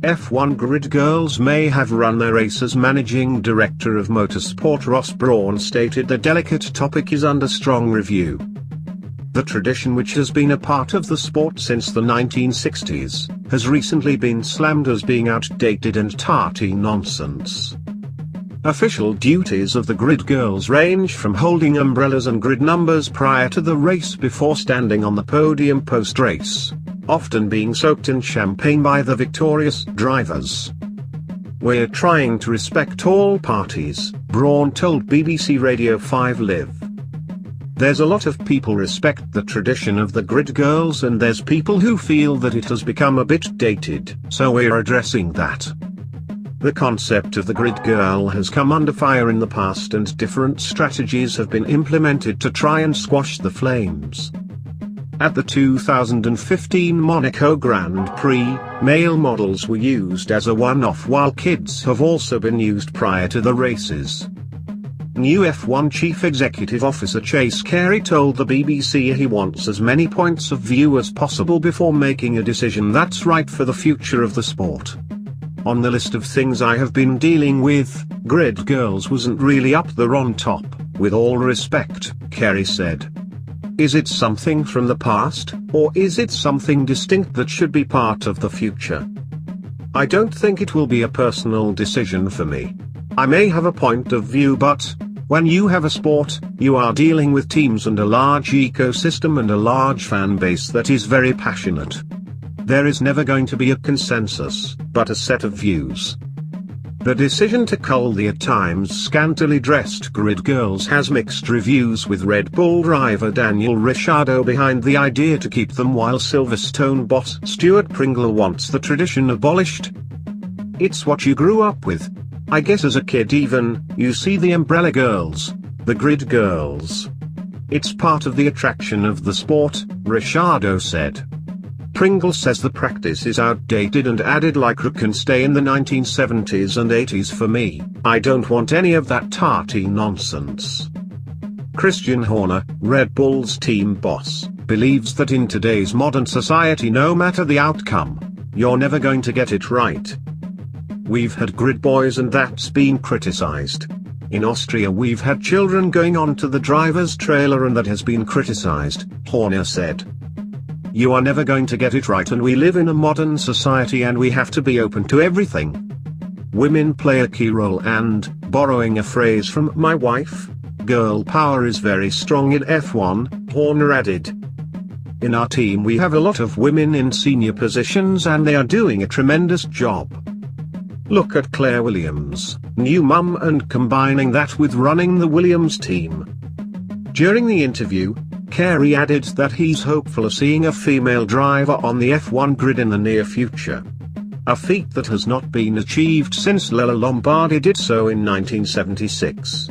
F1 grid girls may have run their races. Managing director of motorsport Ross Brawn stated the delicate topic is under strong review. The tradition, which has been a part of the sport since the 1960s, has recently been slammed as being outdated and tarty nonsense. Official duties of the grid girls range from holding umbrellas and grid numbers prior to the race before standing on the podium post-race, often being soaked in champagne by the victorious drivers. "We're trying to respect all parties," Brawn told BBC Radio 5 Live. "There's a lot of people respect the tradition of the grid girls, and there's people who feel that it has become a bit dated, so we're addressing that. The concept of the grid girl has come under fire in the past, and different strategies have been implemented to try and squash the flames." At the 2015 Monaco Grand Prix, male models were used as a one-off, while kids have also been used prior to the races. New F1 Chief Executive Officer Chase Carey told the BBC he wants as many points of view as possible before making a decision that's right for the future of the sport. "On the list of things I have been dealing with, grid girls wasn't really up there on top, with all respect," Carey said. "Is it something from the past, or is it something distinct that should be part of the future? I don't think it will be a personal decision for me. I may have a point of view, but when you have a sport, you are dealing with teams and a large ecosystem and a large fan base that is very passionate. There is never going to be a consensus, but a set of views." The decision to cull the at times scantily dressed grid girls has mixed reviews, with Red Bull driver Daniel Ricciardo behind the idea to keep them, while Silverstone boss Stuart Pringle wants the tradition abolished. "It's what you grew up with. I guess as a kid even, you see the umbrella girls, the grid girls. It's part of the attraction of the sport," Ricciardo said. Pringle says the practice is outdated and added, "Lycra can stay in the 1970s and 80s for me. I don't want any of that tarty nonsense." Christian Horner, Red Bull's team boss, believes that in today's modern society, no matter the outcome, you're never going to get it right. "We've had grid boys and that's been criticized. In Austria we've had children going onto the driver's trailer and that has been criticized," Horner said. "You are never going to get it right, and we live in a modern society and we have to be open to everything. Women play a key role, and, borrowing a phrase from my wife, girl power is very strong in F1, Horner added. "In our team we have a lot of women in senior positions and they are doing a tremendous job. Look at Claire Williams, new mum, and combining that with running the Williams team." During the interview, Carey added that he's hopeful of seeing a female driver on the F1 grid in the near future. A feat that has not been achieved since Lella Lombardi did so in 1976.